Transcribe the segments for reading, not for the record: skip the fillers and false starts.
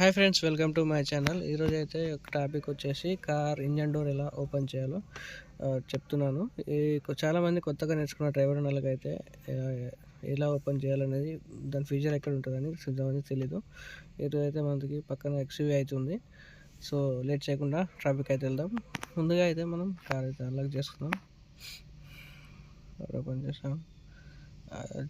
Hi friends, welcome to my channel. ఈరోజు అయితే ఒక టాపిక్ వచ్చేసి కార్ ఇంజన్ డోర్ ఎలా ఓపెన్ చేయాలో చెప్తున్నాను. చాలామంది కొత్తగా నేర్చుకున్న డ్రైవర్ వాళ్ళకైతే ఎలా ఓపెన్ చేయాలనేది, దాని ఫీచర్ ఎక్కడ ఉంటుందని కొంతమంది తెలీదు. ఈరోజు అయితే మనకి పక్కన ఎక్స్యూవీ అవుతుంది. సో లేట్ చేయకుండా ట్రాఫిక్ అయితే వెళ్దాం. ముందుగా అయితే మనం కార్ అయితే అన్లాక్ చేసుకుందాం. ఓపెన్ చేసాం.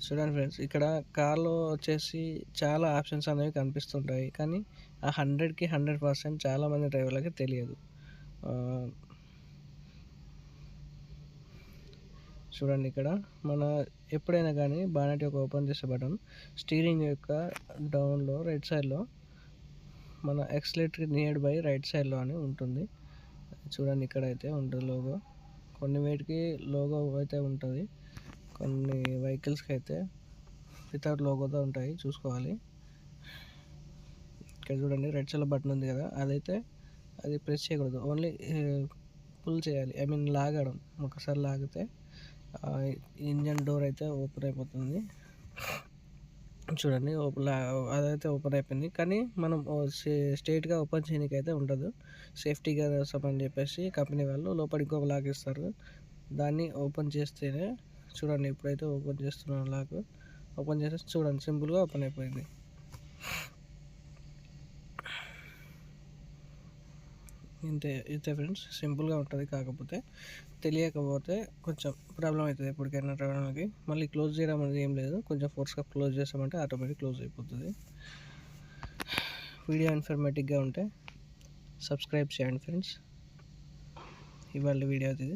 చూడండి ఫ్రెండ్స్, ఇక్కడ కార్లో వచ్చేసి చాలా ఆప్షన్స్ అనేవి కనిపిస్తుంటాయి, కానీ ఆ 100కి 100% చాలామంది డ్రైవర్లకి తెలియదు. చూడండి, ఇక్కడ మన ఎప్పుడైనా కానీ బానెట్ యొక్క ఓపెన్ చేసే బటన్ స్టీరింగ్ యొక్క డౌన్లో రైట్ సైడ్లో, మన ఎక్స్లేటర్ నియర్ బై రైట్ సైడ్లో అని ఉంటుంది. చూడండి, ఇక్కడైతే ఉంటుంది లోగో. కొన్ని వేటికి లోగో అయితే ఉంటుంది, కొన్ని వెహికల్స్కి అయితే వితౌట్ లోగోతో ఉంటాయి, చూసుకోవాలి. ఇక్కడ చూడండి, రైట్ సైడ్లో బటన్ ఉంది కదా, అది ప్రెస్ చేయకూడదు, ఓన్లీ పుల్ చేయాలి. లాగడం. ఒకసారి లాగితే ఇంజన్ డోర్ అయితే ఓపెన్ అయిపోతుంది. చూడండి, అదైతే ఓపెన్ అయిపోయింది, కానీ మనం స్ట్రైట్గా ఓపెన్ చేయడానికి అయితే ఉండదు. సేఫ్టీగా అని చెప్పేసి కంపెనీ వాళ్ళు లోపలికి ఇంకొక లాక్ ఇస్తారు, దాన్ని ఓపెన్ చేస్తేనే. చూడండి, ఇప్పుడైతే ఓపెన్ చేస్తున్నాను. లాక్ ఓపెన్ చేస్తే చూడండి, సింపుల్గా ఓపెన్ అయిపోయింది. ఇంతే ఫ్రెండ్స్, సింపుల్గా ఉంటుంది. కాకపోతే తెలియకపోతే కొంచెం ప్రాబ్లం అవుతుంది ఎప్పటికైనా రావడానికి. మళ్ళీ క్లోజ్ చేయడం అనేది ఏం లేదు, కొంచెం ఫోర్స్గా క్లోజ్ చేస్తామంటే ఆటోమేటిక్ క్లోజ్ అయిపోతుంది. వీడియో ఇన్ఫర్మేటివ్గా ఉంటే సబ్స్క్రైబ్ చేయండి ఫ్రెండ్స్. ఇవాళ వీడియో ఇది.